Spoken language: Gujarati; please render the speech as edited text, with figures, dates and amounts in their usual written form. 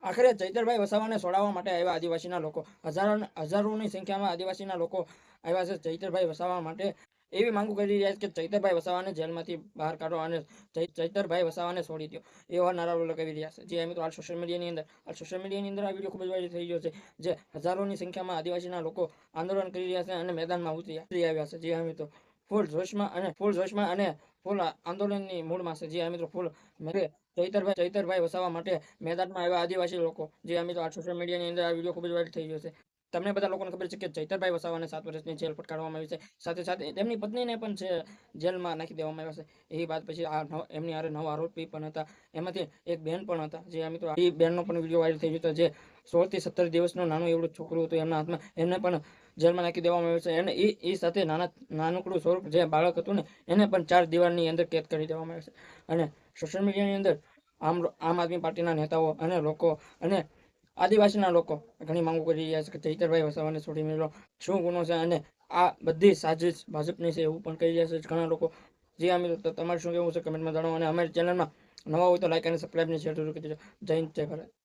આખરે ચૈતરભાઈ વસાવાને છોડાવવા માટે આવ્યા આદિવાસીના લોકો હજારોની સંખ્યામાં આદિવાસીના લોકો આવ્યા છે ચૈતરભાઈ વસાવા માટે એવી માંગ કરી રહ્યા છે કે ચૈતરભાઈ વસાવાને જેલમાંથી બહાર કાઢો અને ચૈતરભાઈ વસાવાને છોડી દો એવા નારાઓ લગાવી રહ્યા છે જે મિત્રો હાલ સોશિયલ મીડિયાની અંદર આ વિડીયો ખૂબ જ વાયરલ થઈ ગયો છે જે હજારોની સંખ્યામાં આદિવાસીના લોકો આંદોલન કરી રહ્યા છે અને મેદાનમાં ઉતરી આવ્યા છે જે મિત્રો ફૂલ જોશમાં અને ફૂલ આંદોલનની મૂડમાં છે જે મિત્રો ફૂલ ચૈતરભાઈ વસાવા માટે મેદાનમાં આવ્યા આદિવાસી લોકો જે મિત્રો આ સોશિયલ મીડિયાની અંદર આ વિડીયો ખૂબ જ વાયરલ થઈ ગયો છે તમને બધા લોકોને ખબર છે કે ચૈતરભાઈ વસાવાને 7 વર્ષની જેલ ફટકારવામાં આવી છે સાથે સાથે તેમની પત્નીને પણ છે જેલમાં નાખી દેવામાં આવ્યા છે એ બાદ પછી એમની હારે 9 આરોપી પણ હતા એમાંથી એક બેન પણ હતા જે મિત્રો એ બેનનો પણ વિડીયો વાયરલ થઈ ગયો હતો જે 16 થી 17 દિવસનું નાનું એવડું છોકરું હતું એમના હાથમાં એમને પણ જેલમાં નાખી દેવામાં આવ્યું છે અને એ સાથે નાનકડું સ્વરૂપ જે બાળક હતું ને એને પણ 4 દિવાલની અંદર કેદ કરી દેવામાં આવ્યું છે અને સોશિયલ મીડિયાની અંદર આમ આદમી પાર્ટીના નેતાઓ અને લોકો અને આદિવાસીના લોકો ઘણી માંગો કરી રહ્યા છે કે ચૈતરભાઈ વસાવાને છોડી મેળવો શું ગુનો છે અને આ બધી સાજિશ ભાજપની છે એવું પણ કહી રહ્યા છે ઘણા લોકો જે આ મિત્રો તમારે શું કહેવું છે કમેન્ટમાં જણાવો અને અમારી ચેનલમાં નવા હોય તો લાઈક અને સબસ્ક્રાઈબ ને શેર જરૂર કરી દેજો જય હિન્દ જય ભારત